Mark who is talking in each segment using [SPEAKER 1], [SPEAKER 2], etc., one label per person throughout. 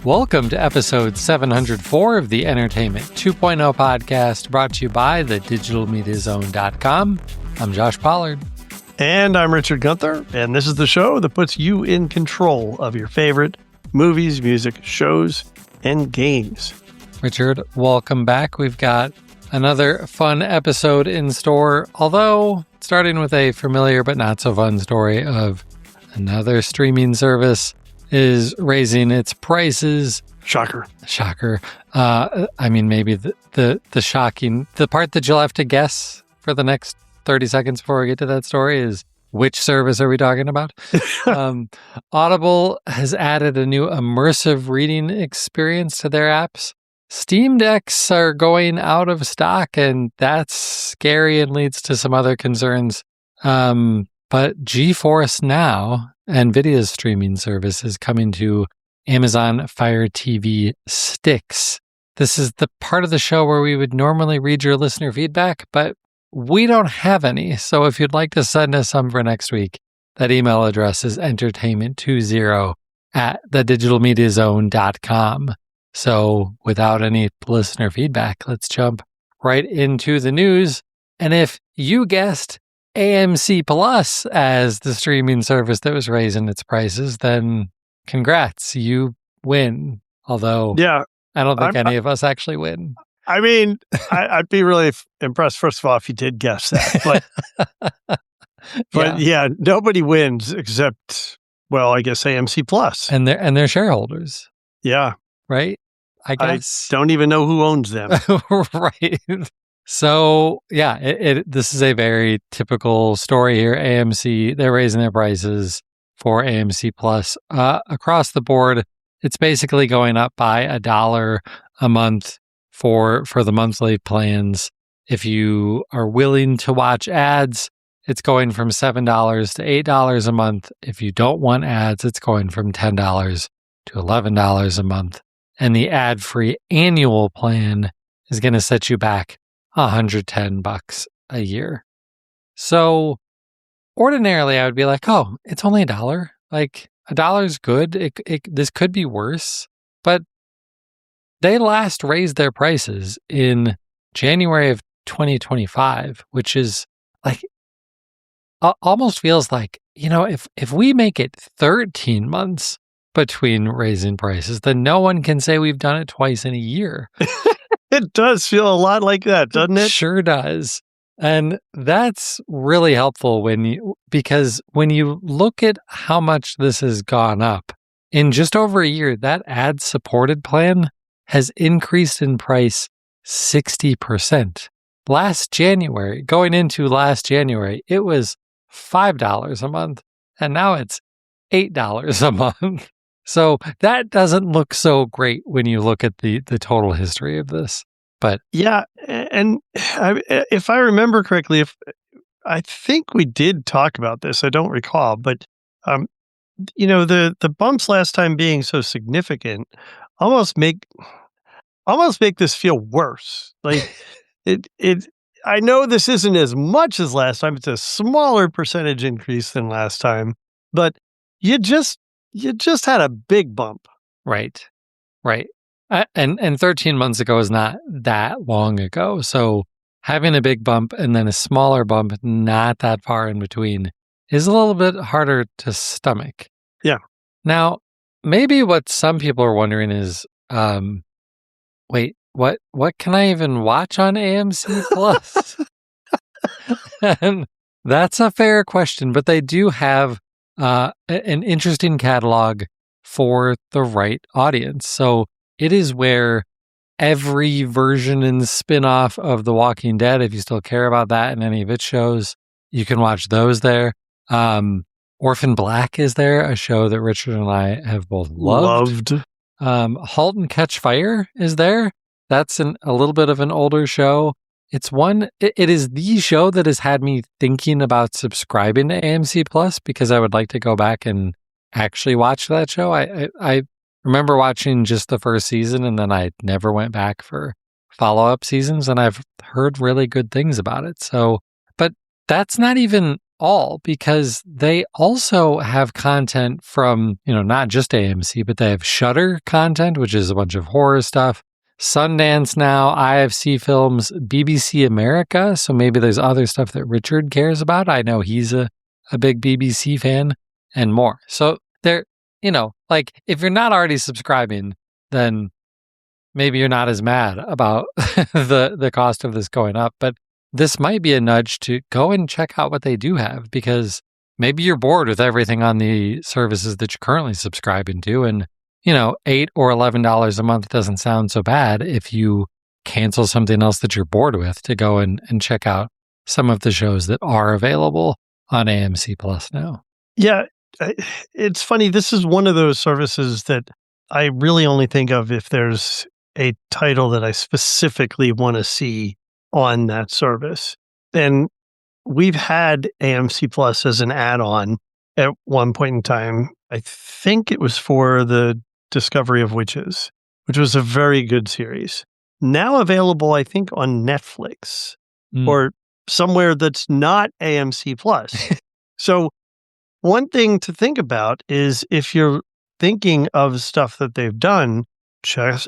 [SPEAKER 1] Welcome to episode 704 of the Entertainment 2.0 podcast, brought to you by thedigitalmediazone.com. I'm Josh Pollard.
[SPEAKER 2] And I'm Richard Gunther, and this is the show that puts you in control of your favorite movies, music, shows, and games.
[SPEAKER 1] Richard, welcome back. We've got another fun episode in store, although starting with a familiar but not so fun story of another streaming service is raising its prices.
[SPEAKER 2] Shocker.
[SPEAKER 1] Maybe the shocking, the part that you'll have to guess for the next 30 seconds before we get to that story is, which service are we talking about? Audible has added a new immersive reading experience to their apps. Steam Decks are going out of stock, and that's scary and leads to some other concerns. But GeForce Now, NVIDIA's streaming service, is coming to Amazon Fire TV Sticks. This is the part of the show where we would normally read your listener feedback, but we don't have any. So if you'd like to send us some for next week, that email address is entertainment20@thedigitalmediazone.com. So without any listener feedback, let's jump right into the news. And if you guessed AMC Plus as the streaming service that was raising its prices, then congrats, you win. Although, yeah, I don't think any of us actually win.
[SPEAKER 2] I mean, I'd be really impressed, first of all, if you did guess that. But yeah, nobody wins except, well, I guess AMC Plus.
[SPEAKER 1] And their shareholders.
[SPEAKER 2] Yeah.
[SPEAKER 1] Right? I guess.
[SPEAKER 2] I don't even know who owns them.
[SPEAKER 1] Right. So, yeah, this is a very typical story here. AMC, they're raising their prices for AMC Plus. Across the board, it's basically going up by $1 a month for the monthly plans. If you are willing to watch ads, it's going from $7 to $8 a month. If you don't want ads, it's going from $10 to $11 a month. And the ad-free annual plan is going to set you back $110 a year. So ordinarily I would be like, oh, it's only $1. Like $1 is good. This could be worse, but they last raised their prices in January of 2025, which is like, almost feels like, if we make it 13 months between raising prices, then no one can say we've done it twice in a year.
[SPEAKER 2] It does feel a lot like that, doesn't it?
[SPEAKER 1] Sure does. And that's really helpful because when you look at how much this has gone up in just over a year, that ad-supported plan has increased in price 60%. Going into last January, it was $5 a month, and now it's $8 a month. So that doesn't look so great when you look at the total history of this. But
[SPEAKER 2] yeah, and if I remember correctly, I think we did talk about this, I don't recall, but the bumps last time being so significant almost make this feel worse. Like I know this isn't as much as last time; it's a smaller percentage increase than last time, but you just had a big bump.
[SPEAKER 1] Right. And 13 months ago is not that long ago. So having a big bump and then a smaller bump, not that far in between, is a little bit harder to stomach.
[SPEAKER 2] Yeah.
[SPEAKER 1] Now, maybe what some people are wondering is, wait, what can I even watch on AMC Plus? And that's a fair question, but they do have an interesting catalog for the right audience. So it is where every version and spin-off of The Walking Dead, if you still care about that and any of its shows, you can watch those there. Orphan Black is there, a show that Richard and I have both loved. Halt and Catch Fire is there. That's a little bit of an older show. It is the show that has had me thinking about subscribing to AMC Plus because I would like to go back and actually watch that show. I remember watching just the first season and then I never went back for follow-up seasons, and I've heard really good things about it. So, but that's not even all because they also have content from, not just AMC, but they have Shudder content, which is a bunch of horror stuff. Sundance Now, IFC Films, BBC America. So maybe there's other stuff that Richard cares about. I know he's a big BBC fan, and more. So they're, if you're not already subscribing, then maybe you're not as mad about the cost of this going up. But this might be a nudge to go and check out what they do have, because maybe you're bored with everything on the services that you're currently subscribing to. And, $8 or $11 a month doesn't sound so bad if you cancel something else that you're bored with to go and check out some of the shows that are available on AMC Plus now.
[SPEAKER 2] Yeah, it's funny. This is one of those services that I really only think of if there's a title that I specifically want to see on that service. And we've had AMC Plus as an add-on at one point in time. I think it was for the Discovery of Witches, which was a very good series. Now available, I think, on Netflix or somewhere that's not AMC Plus. So one thing to think about is if you're thinking of stuff that they've done, check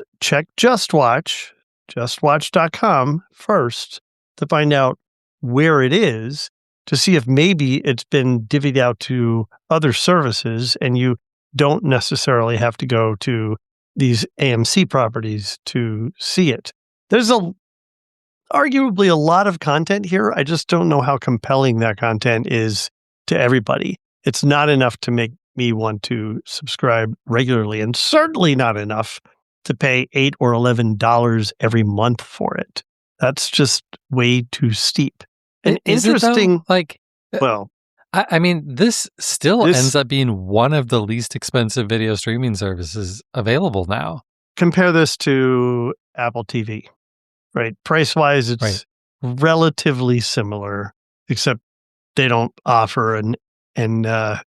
[SPEAKER 2] justwatch.com first to find out where it is, to see if maybe it's been divvied out to other services and you don't necessarily have to go to these AMC properties to see it. There's arguably a lot of content here. I just don't know how compelling that content is to everybody. It's not enough to make me want to subscribe regularly, and certainly not enough to pay $8 or $11 every month for it. That's just way too steep. And
[SPEAKER 1] Is
[SPEAKER 2] interesting,
[SPEAKER 1] it though?
[SPEAKER 2] well,
[SPEAKER 1] I mean, this still ends up being one of the least expensive video streaming services available now.
[SPEAKER 2] Compare this to Apple TV, right? Price-wise, it's relatively similar, except they don't offer a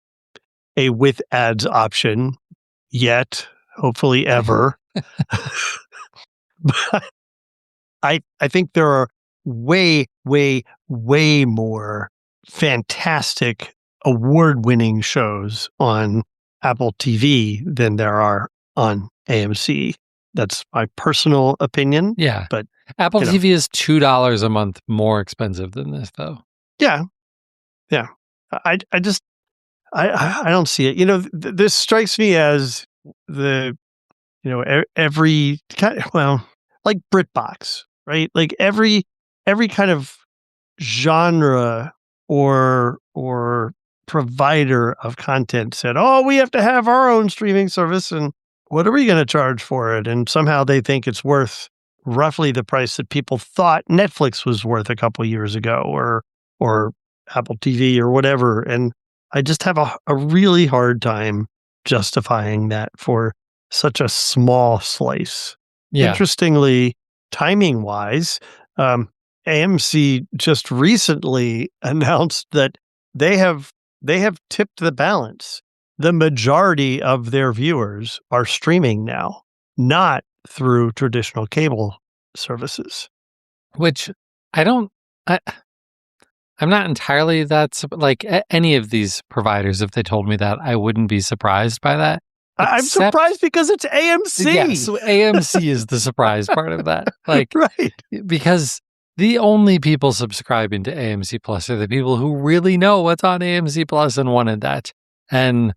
[SPEAKER 2] with ads option yet, hopefully ever. But I think there are way, way, way more fantastic award-winning shows on Apple TV than there are on AMC. That's my personal opinion.
[SPEAKER 1] Yeah.
[SPEAKER 2] But
[SPEAKER 1] Apple TV is $2 a month more expensive than this, though.
[SPEAKER 2] Yeah. Yeah. I don't see it. This strikes me as every kind, like BritBox, right? Like every kind of genre or provider of content said, "Oh, we have to have our own streaming service, and what are we going to charge for it?" And somehow they think it's worth roughly the price that people thought Netflix was worth a couple years ago, or Apple TV or whatever. And I just have a really hard time justifying that for such a small slice.
[SPEAKER 1] Yeah.
[SPEAKER 2] Interestingly, timing wise, AMC just recently announced that they have tipped the balance. The majority of their viewers are streaming now, not through traditional cable services.
[SPEAKER 1] Which I'm not entirely any of these providers, if they told me that, I wouldn't be surprised by that.
[SPEAKER 2] I'm surprised because it's AMC.
[SPEAKER 1] Yeah, so AMC is the surprise part of that.
[SPEAKER 2] Right.
[SPEAKER 1] Because the only people subscribing to AMC Plus are the people who really know what's on AMC Plus and wanted that. And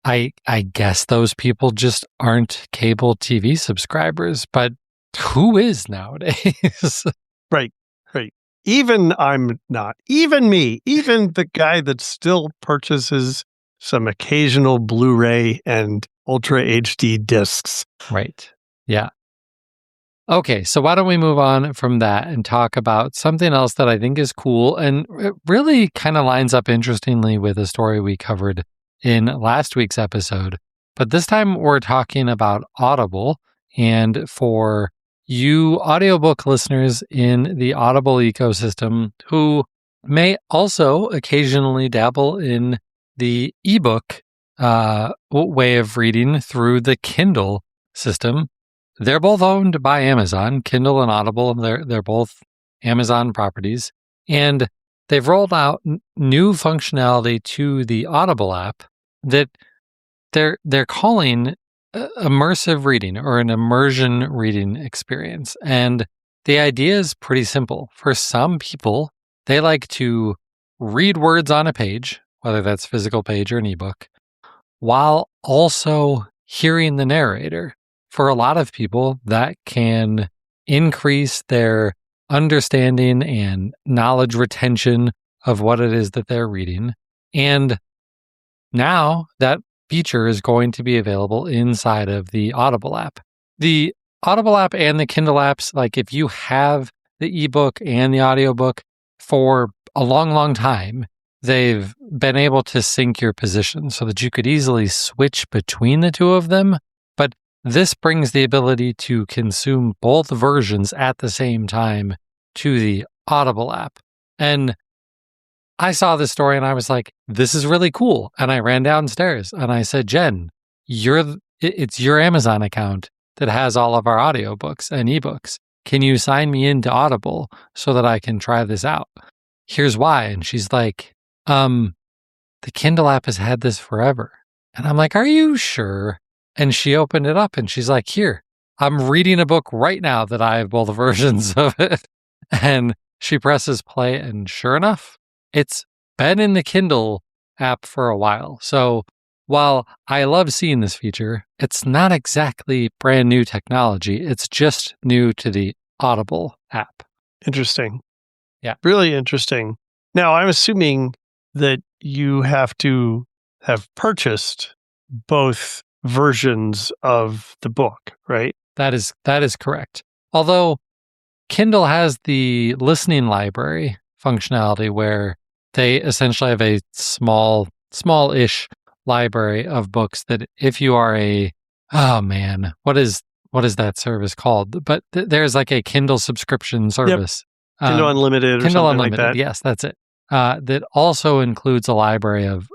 [SPEAKER 1] I guess those people just aren't cable TV subscribers, but who is nowadays?
[SPEAKER 2] Right. Even I'm not. Even me. Even the guy that still purchases some occasional Blu-ray and Ultra HD discs.
[SPEAKER 1] Right. Yeah. Okay, so why don't we move on from that and talk about something else that I think is cool, and it really kind of lines up interestingly with a story we covered in last week's episode. But this time we're talking about Audible, and for you audiobook listeners in the Audible ecosystem who may also occasionally dabble in the ebook way of reading through the Kindle system, they're both owned by Amazon, Kindle and Audible. They're both Amazon properties. And they've rolled out new functionality to the Audible app that they're calling immersive reading or an immersion reading experience. And the idea is pretty simple. For some people, they like to read words on a page, whether that's physical page or an ebook, while also hearing the narrator. For a lot of people, that can increase their understanding and knowledge retention of what it is that they're reading. And now that feature is going to be available inside of the Audible app. The Audible app and the Kindle apps, like if you have the ebook and the audiobook for a long, long time, they've been able to sync your position so that you could easily switch between the two of them. But this brings the ability to consume both versions at the same time to the Audible app. And I saw this story and I was like, this is really cool. And I ran downstairs and I said, Jen, it's your Amazon account that has all of our audiobooks and ebooks. Can you sign me into Audible so that I can try this out? Here's why. And she's like, the Kindle app has had this forever. And I'm like, are you sure? And she opened it up and she's like, here, I'm reading a book right now that I have both versions of it. And she presses play and sure enough, it's been in the Kindle app for a while. So while I love seeing this feature, it's not exactly brand new technology. It's just new to the Audible app.
[SPEAKER 2] Interesting.
[SPEAKER 1] Yeah.
[SPEAKER 2] Really interesting. Now, I'm assuming that you have to have purchased both versions of the book, right?
[SPEAKER 1] That is correct. Although Kindle has the listening library functionality where they essentially have a small-ish library of books that if you are what is that service called? But there's like a Kindle subscription service.
[SPEAKER 2] Yep. Kindle Unlimited or
[SPEAKER 1] Kindle
[SPEAKER 2] something
[SPEAKER 1] Unlimited,
[SPEAKER 2] like that.
[SPEAKER 1] yes, that's it. That also includes a library of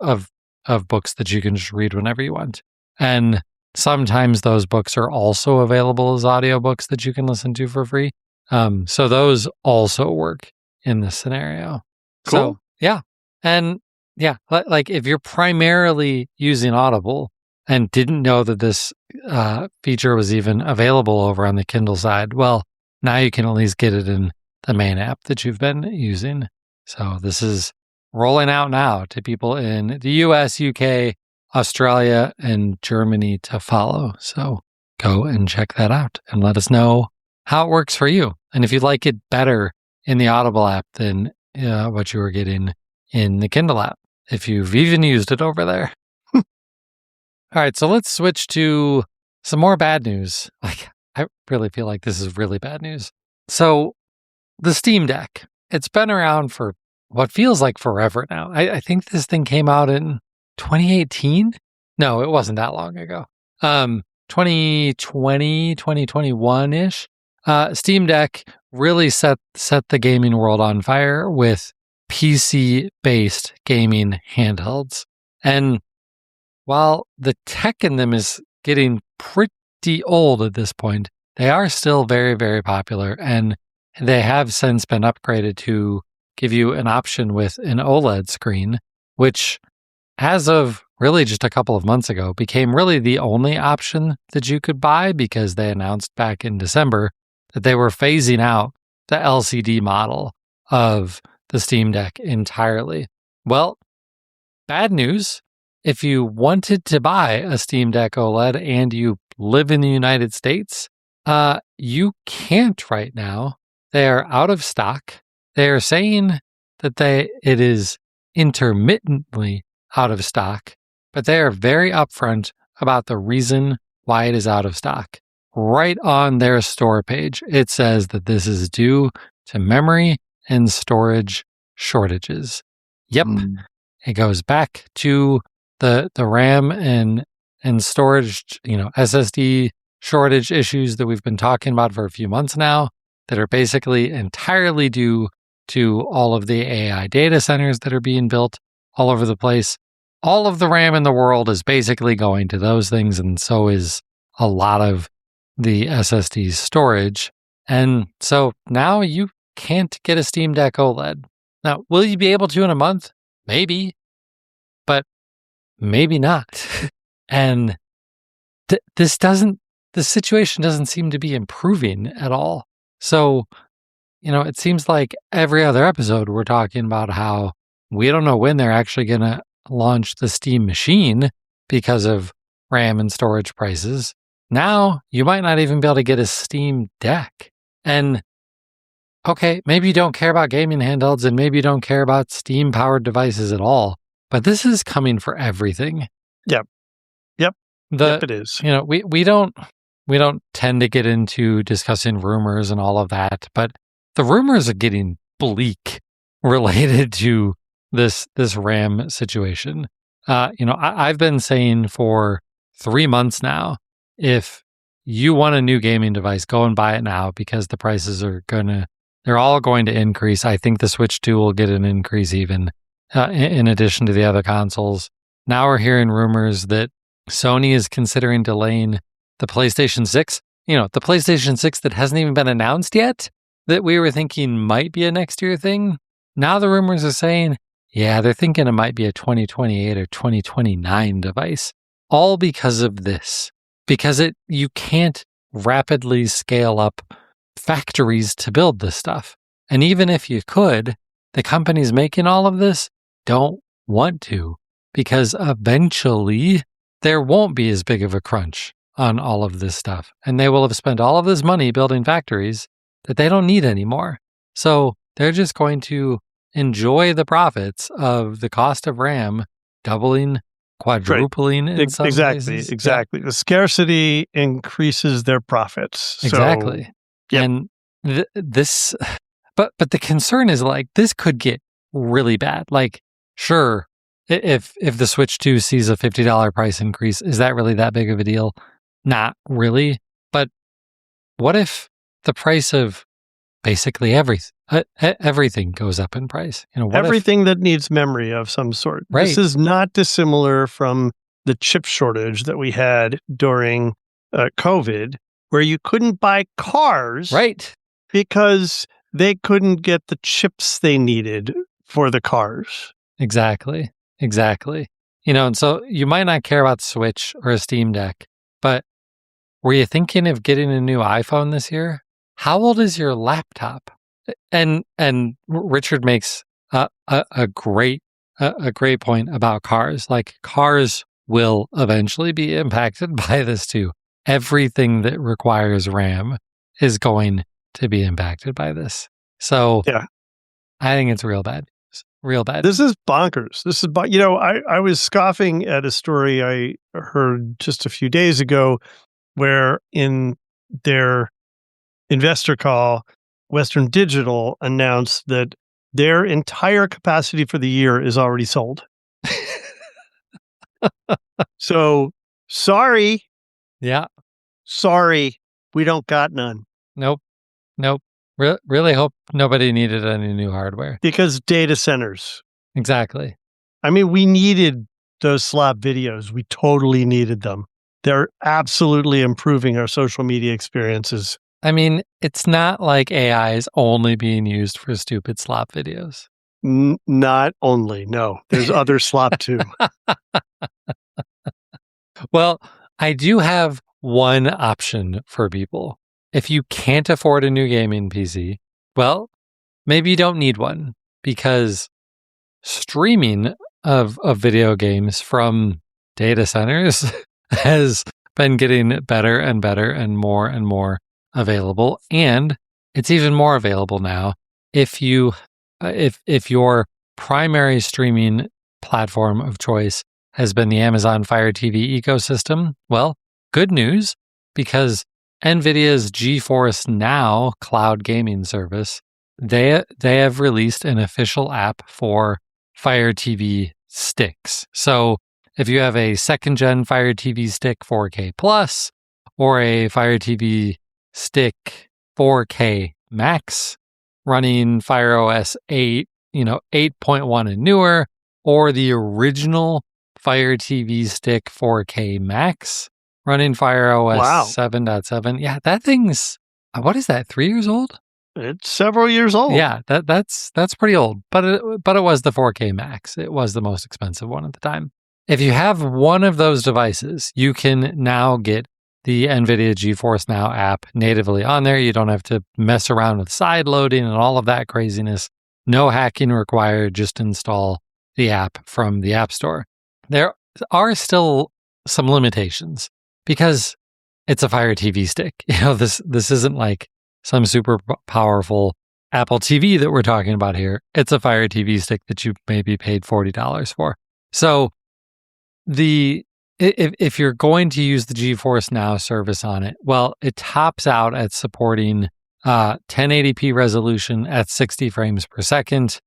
[SPEAKER 1] books that you can just read whenever you want. And sometimes those books are also available as audiobooks that you can listen to for free. So those also work in this scenario.
[SPEAKER 2] Cool.
[SPEAKER 1] So, yeah. And yeah, like if you're primarily using Audible and didn't know that this feature was even available over on the Kindle side, well, now you can at least get it in the main app that you've been using. So this is rolling out now to people in the US, UK, Australia, and Germany to follow. So go and check that out and let us know how it works for you. And if you like it better in the Audible app than what you were getting in the Kindle app, if you've even used it over there. All right, so let's switch to some more bad news. Like, I really feel like this is really bad news. So the Steam Deck, it's been around for what feels like forever now. I think this thing came out in 2018. No, it wasn't that long ago. 2020, 2021-ish. Steam Deck really set the gaming world on fire with PC-based gaming handhelds. And while the tech in them is getting pretty old at this point, they are still very, very popular. And they have since been upgraded to give you an option with an OLED screen, which as of really just a couple of months ago became really the only option that you could buy because they announced back in December that they were phasing out the LCD model of the Steam Deck entirely. Well, bad news. If you wanted to buy a Steam Deck OLED and you live in the United States, you can't right now. They are out of stock. They are saying that it is intermittently out of stock, but they are very upfront about the reason why it is out of stock. Right on their store page, it says that this is due to memory and storage shortages. Yep. It goes back to the RAM and storage, SSD shortage issues that we've been talking about for a few months now that are basically entirely due to all of the AI data centers that are being built all over the place. All of the RAM in the world is basically going to those things, and so is a lot of the SSD storage. And so now you can't get a Steam Deck OLED. Now, will you be able to in a month? Maybe, but maybe not. And the situation doesn't seem to be improving at all. So, it seems like every other episode we're talking about how we don't know when they're actually going to launch the Steam machine because of RAM and storage prices. Now, you might not even be able to get a Steam Deck. And okay, maybe you don't care about gaming handhelds and maybe you don't care about Steam powered devices at all, but this is coming for everything.
[SPEAKER 2] Yep. Yep, it is.
[SPEAKER 1] We don't tend to get into discussing rumors and all of that, but the rumors are getting bleak related to this RAM situation. I've been saying for 3 months now, if you want a new gaming device, go and buy it now because the prices they're all going to increase. I think the Switch 2 will get an increase even in addition to the other consoles. Now we're hearing rumors that Sony is considering delaying the PlayStation 6. The PlayStation 6 that hasn't even been announced yet, that we were thinking might be a next year thing. Now the rumors are saying, yeah, they're thinking it might be a 2028 or 2029 device. All because of this. Because you can't rapidly scale up factories to build this stuff. And even if you could, the companies making all of this don't want to, because eventually there won't be as big of a crunch on all of this stuff. And they will have spent all of this money building factories that they don't need anymore. So they're just going to enjoy the profits of the cost of RAM doubling, quadrupling in some cases.
[SPEAKER 2] Exactly. The scarcity increases their profits.
[SPEAKER 1] Exactly.
[SPEAKER 2] So, yep.
[SPEAKER 1] And this, but the concern is like this could get really bad. Like, sure, if the Switch 2 sees a $50 price increase, is that really that big of a deal? Not really. But what if the price of basically everything goes up in price?
[SPEAKER 2] Everything that needs memory of some sort.
[SPEAKER 1] Right.
[SPEAKER 2] This is not dissimilar from the chip shortage that we had during COVID, where you couldn't buy cars,
[SPEAKER 1] right,
[SPEAKER 2] because they couldn't get the chips they needed for the cars.
[SPEAKER 1] Exactly. And so you might not care about the Switch or a Steam Deck, but were you thinking of getting a new iPhone this year? How old is your laptop? And Richard makes a great point about cars. Like, cars will eventually be impacted by this too. Everything that requires RAM is going to be impacted by this. So
[SPEAKER 2] yeah,
[SPEAKER 1] I think it's real bad.
[SPEAKER 2] This is bonkers. I was scoffing at a story I heard just a few days ago where in their investor call, Western Digital announced that their entire capacity for the year is already sold. So, sorry.
[SPEAKER 1] Yeah.
[SPEAKER 2] Sorry, we don't got none.
[SPEAKER 1] Nope. Really hope nobody needed any new hardware.
[SPEAKER 2] Because data centers.
[SPEAKER 1] Exactly.
[SPEAKER 2] I mean, we needed those slop videos. We totally needed them. They're absolutely improving our social media experiences.
[SPEAKER 1] I mean, it's not like AI is only being used for stupid slop videos.
[SPEAKER 2] Not only, no. There's other slop too.
[SPEAKER 1] Well, I do have one option for people. If you can't afford a new gaming PC, well, maybe you don't need one, because streaming of video games from data centers has been getting better and better and more available. And it's even more available now if your primary streaming platform of choice has been the Amazon Fire TV ecosystem. Well, good news, because NVIDIA's GeForce Now cloud gaming service, they have released an official app for Fire TV sticks. So if you have a second-gen Fire TV stick 4K Plus or a Fire TV stick 4K Max running Fire OS 8, 8.1 and newer, or the original Fire TV stick 4K Max running Fire OS 7.7. Yeah, that thing's, what is that, 3 years old?
[SPEAKER 2] It's several years old.
[SPEAKER 1] Yeah, that's pretty old, but it was the 4K Max. It was the most expensive one at the time. If you have one of those devices, you can now get the NVIDIA GeForce Now app natively on there. You don't have to mess around with side loading and all of that craziness. No hacking required. Just install the app from the App Store. There are still some limitations because it's a Fire TV stick. This isn't like some super powerful Apple TV that we're talking about here. It's a Fire TV stick that you maybe paid $40 for. So if you're going to use the GeForce Now service on it, well, it tops out at supporting 1080p resolution at 60 frames per second,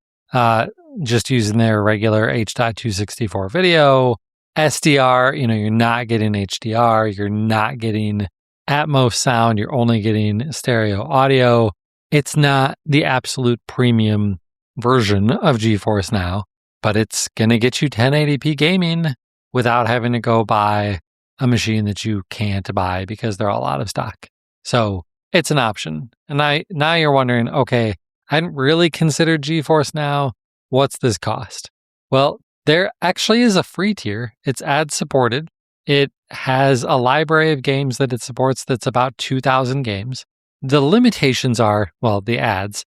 [SPEAKER 1] just using their regular H.264 video. SDR, you're not getting HDR, you're not getting Atmos sound, you're only getting stereo audio. It's not the absolute premium version of GeForce Now, but it's going to get you 1080p gaming without having to go buy a machine that you can't buy because they're all out of stock. So it's an option. And now you're wondering, okay, I hadn't really considered GeForce Now. What's this cost? Well, there actually is a free tier. It's ad supported. It has a library of games that it supports that's about 2,000 games. The limitations are, well, the ads.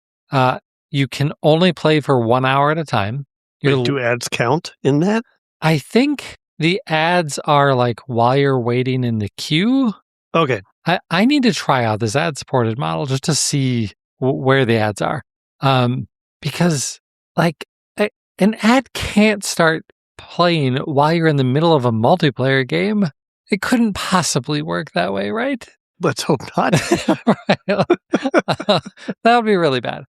[SPEAKER 1] You can only play for 1 hour at a time.
[SPEAKER 2] Wait, do ads count in that?
[SPEAKER 1] I think the ads are like while you're waiting in the queue.
[SPEAKER 2] Okay.
[SPEAKER 1] I need to try out this ad-supported model just to see where the ads are. Because, like, an ad can't start playing while you're in the middle of a multiplayer game. It couldn't possibly work that way, right?
[SPEAKER 2] Let's hope not.
[SPEAKER 1] That would be really bad.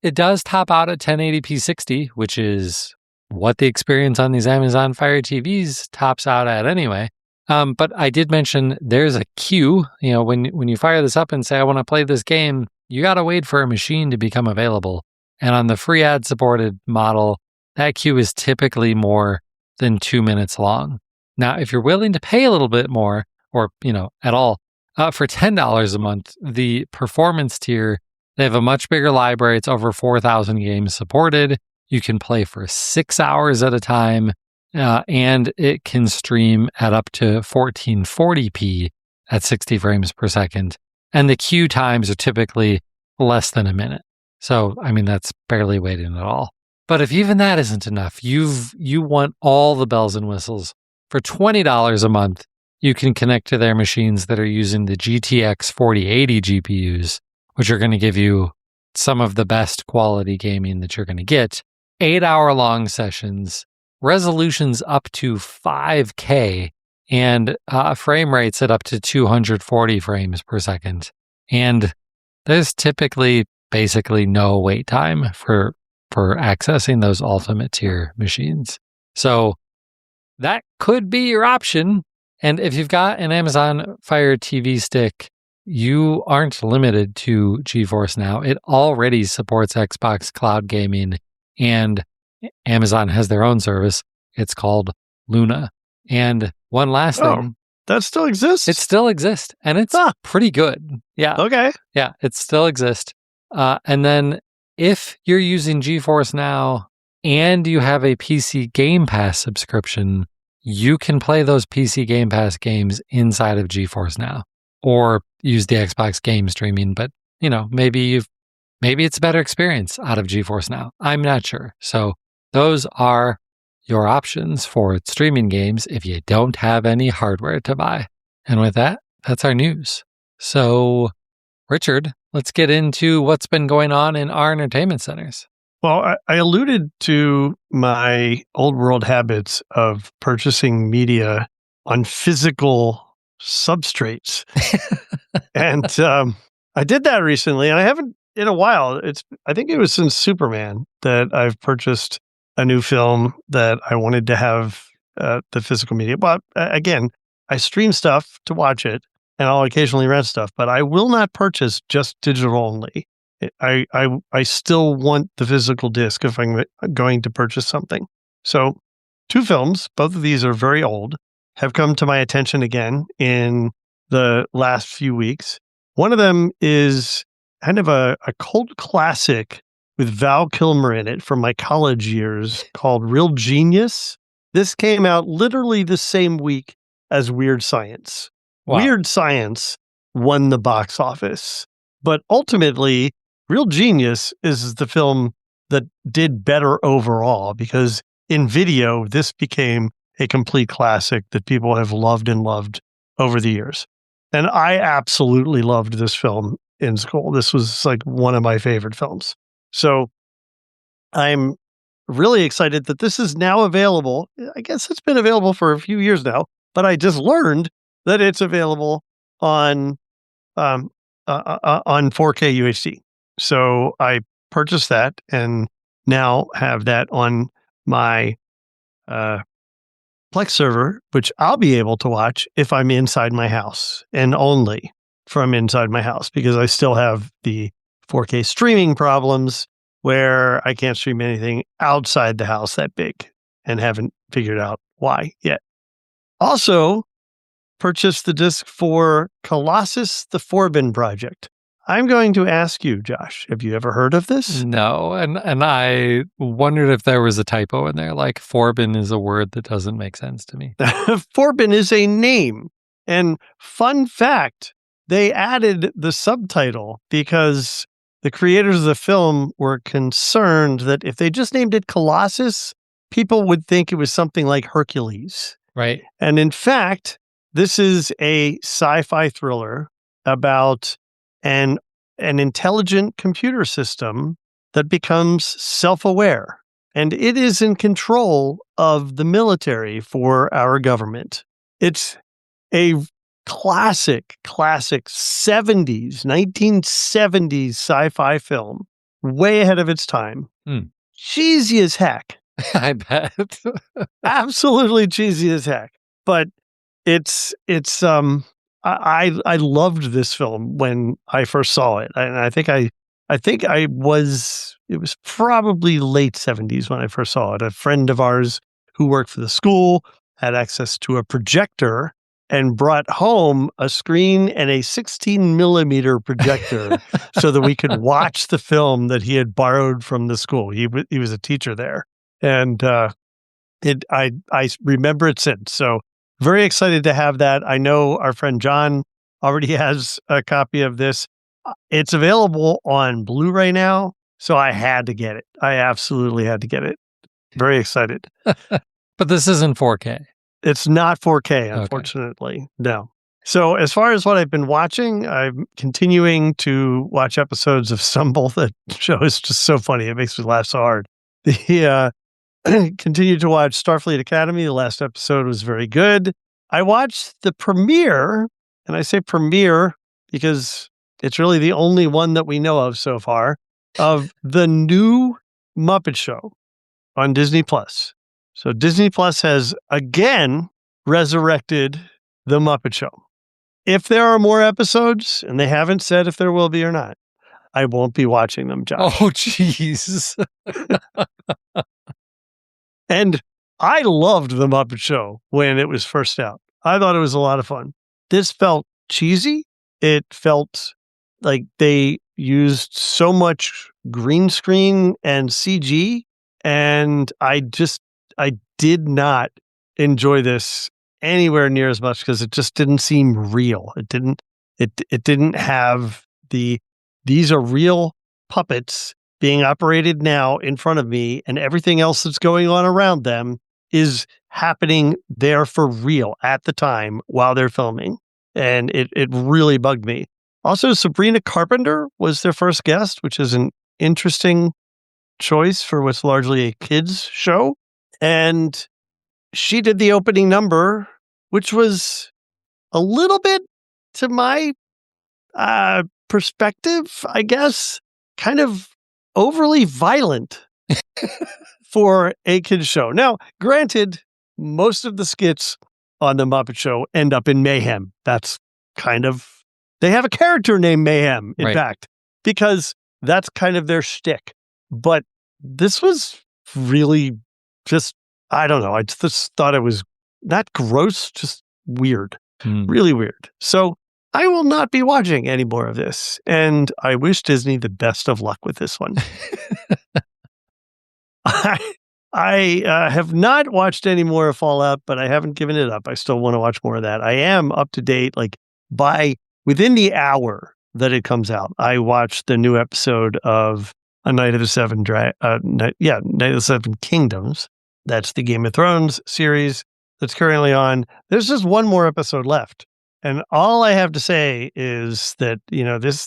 [SPEAKER 1] It does top out at 1080p 60, which is what the experience on these Amazon Fire TVs tops out at anyway. But I did mention there's a queue. When you fire this up and say, I want to play this game, you got to wait for a machine to become available. And on the free ad-supported model, that queue is typically more than 2 minutes long. Now, if you're willing to pay a little bit more, or, at all, for $10 a month, the performance tier, they have a much bigger library. It's over 4,000 games supported. You can play for 6 hours at a time, and it can stream at up to 1440p at 60 frames per second. And the queue times are typically less than a minute. So, that's barely waiting at all. But if even that isn't enough, you want all the bells and whistles. For $20 a month, you can connect to their machines that are using the GTX 4080 GPUs, which are going to give you some of the best quality gaming that you're going to get. 8-hour-long sessions, resolutions up to 5K, and frame rates at up to 240 frames per second. And there's typically basically no wait time for accessing those ultimate tier machines. So that could be your option. And if you've got an Amazon Fire TV stick, you aren't limited to GeForce Now. It already supports Xbox Cloud Gaming, and Amazon has their own service. It's called Luna. And one last thing.
[SPEAKER 2] That still exists?
[SPEAKER 1] It still exists, and it's pretty good. Yeah.
[SPEAKER 2] Okay.
[SPEAKER 1] Yeah, it still exists. And then if you're using GeForce Now and you have a PC Game Pass subscription, you can play those PC Game Pass games inside of GeForce Now, or use the Xbox game streaming. But maybe it's a better experience out of GeForce Now. I'm not sure. So those are your options for streaming games if you don't have any hardware to buy. And with that, that's our news. So, Richard, let's get into what's been going on in our entertainment centers.
[SPEAKER 2] Well, I alluded to my old world habits of purchasing media on physical substrates. And I did that recently, and I haven't in a while. I think it was since Superman that I've purchased a new film that I wanted to have the physical media. But again, I stream stuff to watch it, and I'll occasionally rent stuff, but I will not purchase just digital only. I still want the physical disc if I'm going to purchase something. So 2 films, both of these are very old, have come to my attention again in the last few weeks. One of them is kind of a cult classic with Val Kilmer in it from my college years called Real Genius. This came out literally the same week as Weird Science.
[SPEAKER 1] Wow.
[SPEAKER 2] Weird Science won the box office, but ultimately, Real Genius is the film that did better overall because in video, this became a complete classic that people have loved and loved over the years. And I absolutely loved this film in school. This was like one of my favorite films. So I'm really excited that this is now available. I guess it's been available for a few years now, but I just learned that it's available on on 4K UHD. So I purchased that and now have that on my uh, Plex server, which I'll be able to watch if I'm inside my house and only from inside my house because I still have the 4K streaming problems where I can't stream anything outside the house that big and haven't figured out why yet. Also, purchased the disc for Colossus the Forbin Project. I'm going to ask you, Josh, have you ever heard of this?
[SPEAKER 1] No, and I wondered if there was a typo in there. Like Forbin is a word that doesn't make sense to me.
[SPEAKER 2] Forbin is a name. And fun fact, they added the subtitle because the creators of the film were concerned that if they just named it Colossus, people would think it was something like Hercules.
[SPEAKER 1] Right.
[SPEAKER 2] And in fact, this is a sci-fi thriller about an intelligent computer system that becomes self-aware, and it is in control of the military for our government. It's a classic 1970s sci-fi film, way ahead of its time. Cheesy as heck.
[SPEAKER 1] I bet.
[SPEAKER 2] Absolutely cheesy as heck. But I loved this film when I first saw it. And it was probably late 70s when I first saw it. A friend of ours who worked for the school had access to a projector and brought home a screen and a 16 millimeter projector so that we could watch the film that he had borrowed from the school. He was a teacher there. And I remember it since. So very excited to have that. I know our friend John already has a copy of this. It's available on Blu-ray now, so I had to get it. I absolutely had to get it. Very excited.
[SPEAKER 1] But this isn't 4K.
[SPEAKER 2] It's not 4K, unfortunately. Okay. No. So as far as what I've been watching, I'm continuing to watch episodes of Stumble. That show is just so funny. It makes me laugh so hard. The continued to watch Starfleet Academy. The last episode was very good. I watched the premiere, and I say premiere because it's really the only one that we know of so far, of the new Muppet Show on Disney Plus. So Disney Plus has again resurrected the Muppet Show. If there are more episodes, and they haven't said if there will be or not, I won't be watching them, Josh.
[SPEAKER 1] Oh, jeez.
[SPEAKER 2] And I loved The Muppet Show when it was first out. I thought it was a lot of fun. This felt cheesy. It felt like they used so much green screen and CG, and I did not enjoy this anywhere near as much because it just didn't seem real. It didn't have these are real puppets being operated now in front of me, and everything else that's going on around them is happening there for real at the time while they're filming. And it really bugged me. Also, Sabrina Carpenter was their first guest, which is an interesting choice for what's largely a kids show. And she did the opening number, which was a little bit, to my perspective, I guess, kind of overly violent for a kids show. Now, granted, most of the skits on the Muppet Show end up in mayhem. That's kind of, they have a character named Mayhem, in fact, because that's kind of their shtick. But this was really just, I don't know. I just thought it was not gross, just weird, really weird. So I will not be watching any more of this, and I wish Disney the best of luck with this one. I have not watched any more of Fallout, but I haven't given it up. I still want to watch more of that. I am up to date, like by within the hour that it comes out. I watched the new episode of A Night of the Night of the Seven Kingdoms. That's the Game of Thrones series that's currently on. There's just one more episode left, and all I have to say is that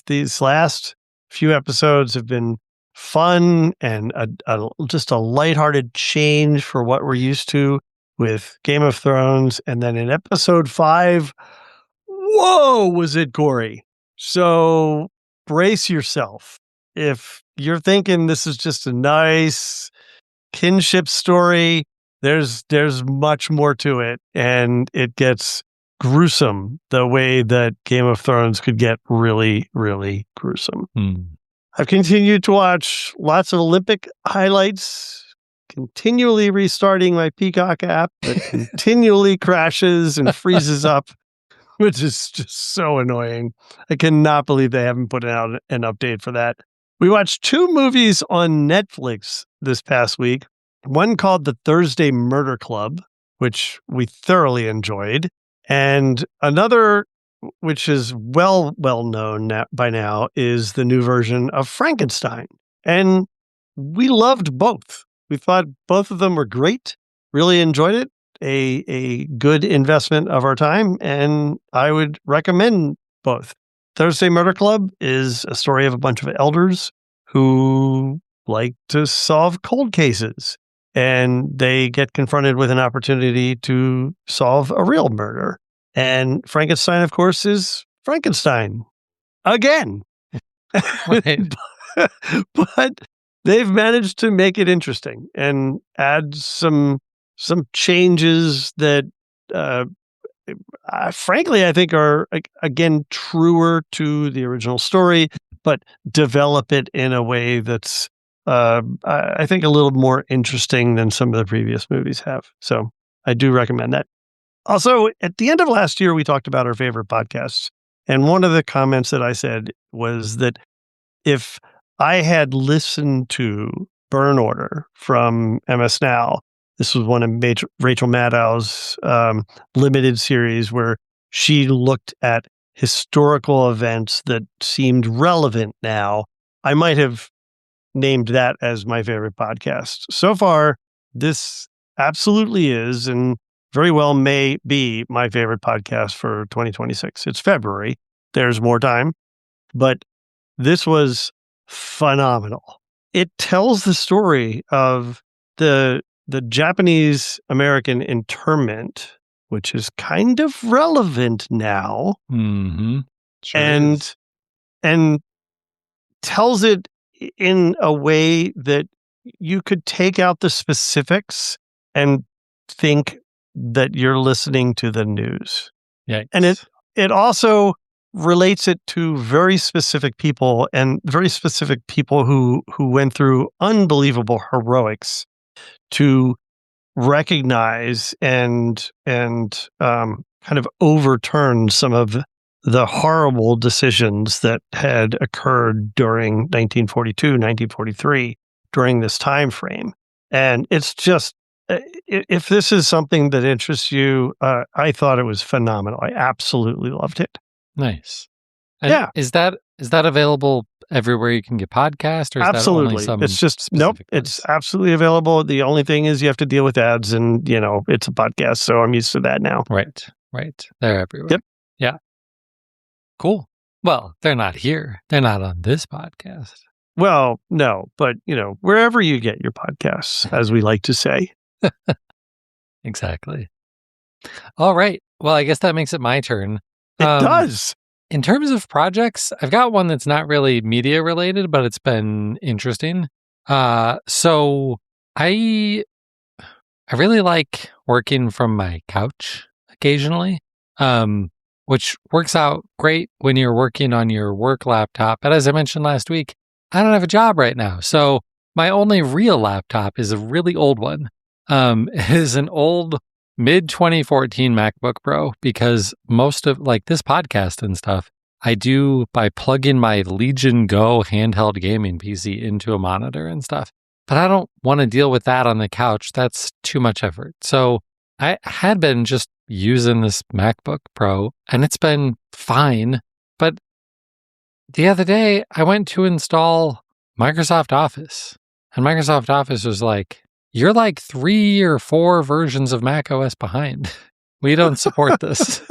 [SPEAKER 2] these last few episodes have been fun and just a lighthearted change for what we're used to with Game of Thrones. And then in episode 5, whoa, was it gory. So brace yourself. If you're thinking this is just a nice kinship story, there's much more to it, and it gets gruesome the way that Game of Thrones could get really, really gruesome. I've continued to watch lots of Olympic highlights, continually restarting my Peacock app that continually crashes and freezes up, which is just so annoying. I cannot believe they haven't put out an update for that. We watched 2 movies on Netflix this past week. One called The Thursday Murder Club, which we thoroughly enjoyed, and another, which is well known by now, is the new version of Frankenstein. And we loved both. We thought both of them were great, really enjoyed it, a good investment of our time, and I would recommend both. Thursday Murder Club is a story of a bunch of elders who like to solve cold cases, and they get confronted with an opportunity to solve a real murder. And Frankenstein, of course, is Frankenstein again.
[SPEAKER 1] Right.
[SPEAKER 2] But they've managed to make it interesting and add some changes that, frankly, I think are, again, truer to the original story, but develop it in a way that's, I think, a little more interesting than some of the previous movies have. So I do recommend that. Also, at the end of last year, we talked about our favorite podcasts. And one of the comments that I said was that if I had listened to Burn Order from MS Now, this was one of Rachel Maddow's limited series where she looked at historical events that seemed relevant now, I might have named that as my favorite podcast. So far, this absolutely is, and very well may be my favorite podcast for 2026. It's February. There's more time, but this was phenomenal. It tells the story of the Japanese American internment, which is kind of relevant now,
[SPEAKER 1] Sure
[SPEAKER 2] and
[SPEAKER 1] is.
[SPEAKER 2] and tells it in a way that you could take out the specifics and think that you're listening to the news.
[SPEAKER 1] Yikes.
[SPEAKER 2] And it also relates it to very specific people, and very specific people who went through unbelievable heroics to recognize and kind of overturn some of the horrible decisions that had occurred during 1942, 1943, during this time frame. And it's just, if this is something that interests you, I thought it was phenomenal. I absolutely loved it.
[SPEAKER 1] Nice. And
[SPEAKER 2] Yeah,
[SPEAKER 1] is that available everywhere you can get podcasts, or is that only
[SPEAKER 2] absolutely.
[SPEAKER 1] some
[SPEAKER 2] It's just, nope,
[SPEAKER 1] specific
[SPEAKER 2] it's
[SPEAKER 1] ones?
[SPEAKER 2] absolutely available. The only thing is you have to deal with ads, and, it's a podcast, so I'm used to that now.
[SPEAKER 1] Right. They're everywhere.
[SPEAKER 2] Yep.
[SPEAKER 1] Yeah. Cool. Well, they're not here. They're not on this podcast.
[SPEAKER 2] Well, no, but, wherever you get your podcasts, as we like to say.
[SPEAKER 1] Exactly. All right. Well, I guess that makes it my turn.
[SPEAKER 2] It does.
[SPEAKER 1] In terms of projects, I've got one that's not really media related, but it's been interesting. So I really like working from my couch occasionally, which works out great when you're working on your work laptop. But as I mentioned last week, I don't have a job right now. So my only real laptop is a really old one. It is an old mid 2014 MacBook Pro, because most of like this podcast and stuff, I do by plugging my Legion Go handheld gaming PC into a monitor and stuff. But I don't want to deal with that on the couch. That's too much effort. So I had been just using this MacBook Pro and it's been fine. But the other day I went to install Microsoft Office, and Microsoft Office was like, you're like 3 or 4 versions of Mac OS behind. We don't support this.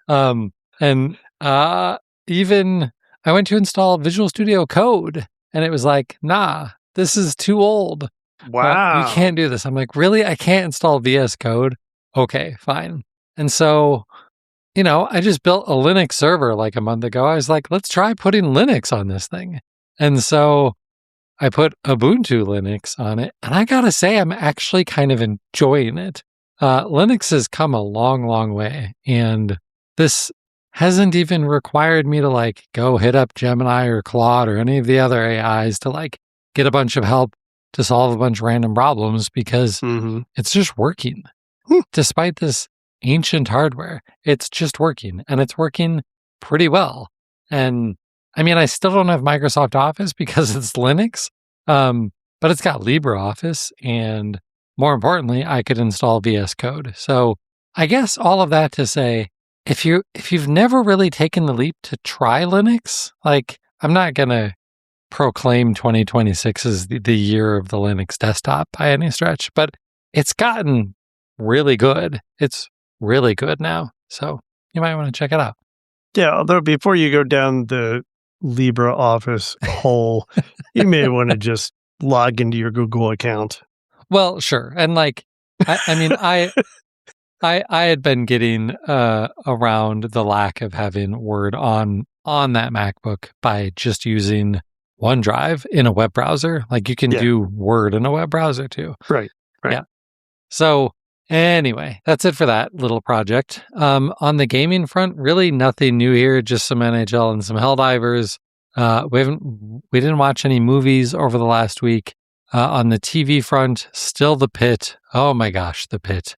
[SPEAKER 1] And even I went to install Visual Studio Code, and it was like, nah, this is too old.
[SPEAKER 2] Wow.
[SPEAKER 1] You can't do this. I'm like, really? I can't install VS Code? Okay, fine. And so, I just built a Linux server like a month ago. I was like, let's try putting Linux on this thing. And so I put Ubuntu Linux on it, and I gotta say, I'm actually kind of enjoying it. Linux has come a long, long way, and this hasn't even required me to like go hit up Gemini or Claude or any of the other AIs to like get a bunch of help to solve a bunch of random problems, because it's just working. Despite this ancient hardware, it's just working, and it's working pretty well. And I mean, I still don't have Microsoft Office because it's Linux, but it's got LibreOffice, and more importantly, I could install VS Code. So I guess all of that to say, if you've never really taken the leap to try Linux, like, I'm not gonna proclaim 2026 as the year of the Linux desktop by any stretch, but it's gotten really good. It's really good now, so you might want to check it out.
[SPEAKER 2] Yeah, although before you go down the LibreOffice hole, you may want to just log into your Google account.
[SPEAKER 1] Well, sure. And like, I mean, I had been getting around the lack of having Word on that MacBook by just using OneDrive in a web browser. Like, you can do Word in a web browser too.
[SPEAKER 2] Right.
[SPEAKER 1] Yeah. So anyway, that's it for that little project. On the gaming front, really nothing new here, just some NHL and some Helldivers. We didn't watch any movies over the last week. On the TV front, still The Pit. Oh my gosh, The Pit.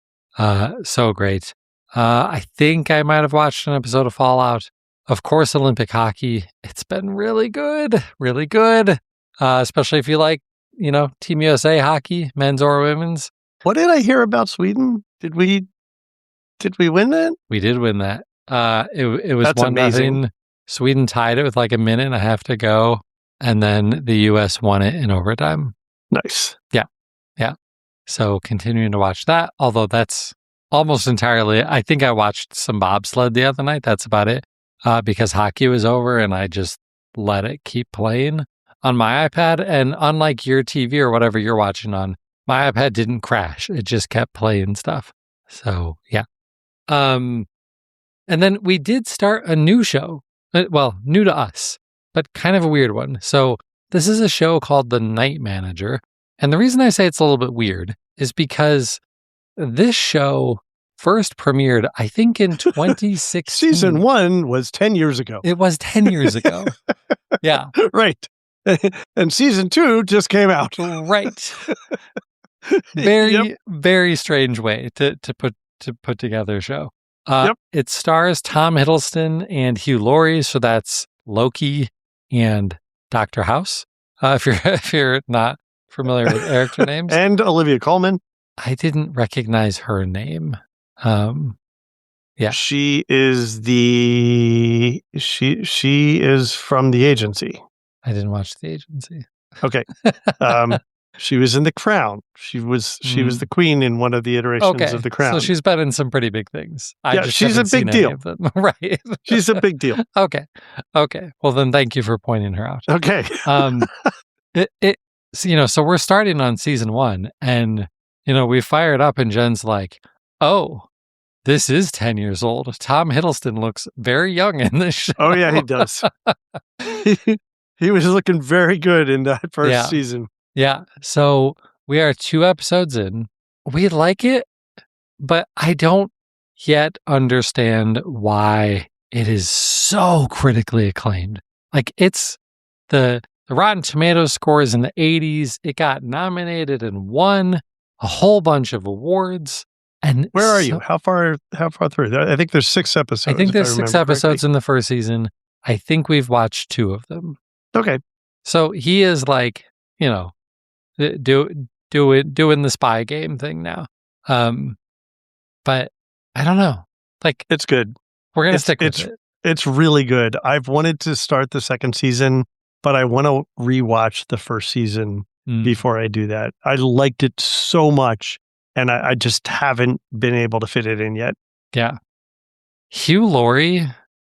[SPEAKER 1] So great. I think I might have watched an episode of Fallout. Of course, Olympic hockey. It's been really good, really good. Especially if you like, Team USA hockey, men's or women's.
[SPEAKER 2] What did I hear about Sweden? Did we win that?
[SPEAKER 1] We did win that. It was
[SPEAKER 2] That's
[SPEAKER 1] 1-0. Sweden tied it with like a minute and a half to go, and then the US won it in overtime.
[SPEAKER 2] Nice.
[SPEAKER 1] Yeah. So continuing to watch that, although that's almost entirely, I think I watched some bobsled the other night. That's about it, because hockey was over and I just let it keep playing on my iPad. And unlike your TV or whatever you're watching on, my iPad didn't crash. It just kept playing stuff. So yeah. And then we did start a new show. Well, new to us, but kind of a weird one. So this is a show called The Night Manager. And the reason I say it's a little bit weird is because this show first premiered, I think, in 2016.
[SPEAKER 2] Season 1 was 10 years ago.
[SPEAKER 1] It was 10 years ago. Yeah.
[SPEAKER 2] Right. And season 2 just came out.
[SPEAKER 1] Right. Very, very strange way to put together a show. It stars Tom Hiddleston and Hugh Laurie, so that's Loki and Dr. House. If you're not familiar with character names,
[SPEAKER 2] and Olivia Colman.
[SPEAKER 1] I didn't recognize her name. Yeah,
[SPEAKER 2] she is she is from The Agency.
[SPEAKER 1] I didn't watch The Agency.
[SPEAKER 2] Okay. She was in The Crown. She was the queen in one of the iterations of The Crown.
[SPEAKER 1] So she's been in some pretty big things.
[SPEAKER 2] She's a big deal.
[SPEAKER 1] Right.
[SPEAKER 2] She's a big deal.
[SPEAKER 1] Okay. Well, then thank you for pointing her out.
[SPEAKER 2] Okay.
[SPEAKER 1] So we're starting on season 1, and we fired up, and Jen's like, "Oh, this is 10 years old. Tom Hiddleston looks very young in this show."
[SPEAKER 2] Oh yeah, he does. He was looking very good in that first season.
[SPEAKER 1] Yeah. So we are 2 episodes in. We like it, but I don't yet understand why it is so critically acclaimed. Like, it's the Rotten Tomatoes score is in the 80s. It got nominated and won a whole bunch of awards. And
[SPEAKER 2] Where are you? How far through? I think there's 6
[SPEAKER 1] I
[SPEAKER 2] episodes,
[SPEAKER 1] think
[SPEAKER 2] if I
[SPEAKER 1] there's 6
[SPEAKER 2] remember correctly.
[SPEAKER 1] episodes in the first season. I think we've watched 2 of them.
[SPEAKER 2] Okay.
[SPEAKER 1] So he is like, you know, doing the spy game thing now. But I don't know. Like,
[SPEAKER 2] It's good.
[SPEAKER 1] we're gonna
[SPEAKER 2] It's
[SPEAKER 1] stick with
[SPEAKER 2] it's
[SPEAKER 1] it.
[SPEAKER 2] it's really good. I've wanted to start the 2nd season, but I wanna rewatch the 1st season
[SPEAKER 1] Mm,
[SPEAKER 2] before I do that. I liked it so much, and I just haven't been able to fit it in yet.
[SPEAKER 1] yeah. Hugh Laurie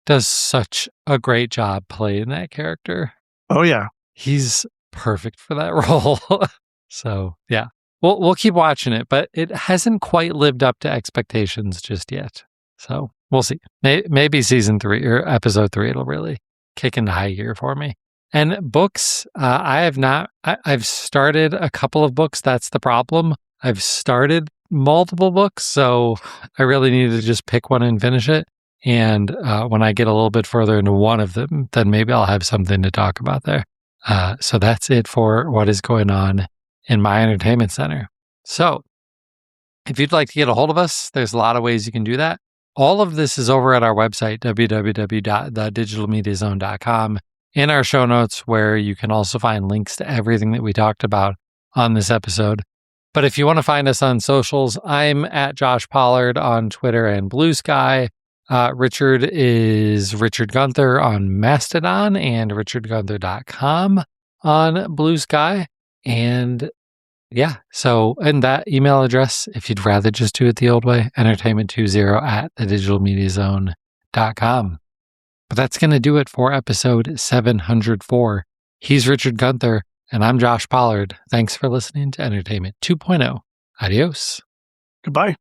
[SPEAKER 1] does such a great job playing that character.
[SPEAKER 2] Oh, yeah.
[SPEAKER 1] He's perfect for that role. So, yeah. We'll keep watching it, but it hasn't quite lived up to expectations just yet. So, we'll see. Maybe season 3 or episode 3 it'll really kick into high gear for me. And books, I have not I've started a couple of books, that's the problem. I've started multiple books, so I really need to just pick one and finish it. And when I get a little bit further into one of them, then maybe I'll have something to talk about there. So that's it for what is going on in my entertainment center. So if you'd like to get a hold of us, there's a lot of ways you can do that. All of this is over at our website, www.thedigitalmediazone.com, in our show notes, where you can also find links to everything that we talked about on this episode. But if you want to find us on socials, I'm at Josh Pollard on Twitter and Blue Sky. Richard is Richard Gunther on Mastodon and richardgunther.com on Blue Sky. And yeah, so, and that email address, if you'd rather just do it the old way, entertainment20 at thedigitalmediazone.com. But that's going to do it for episode 704. He's Richard Gunther, and I'm Josh Pollard. Thanks for listening to Entertainment 2.0. Adios.
[SPEAKER 2] Goodbye.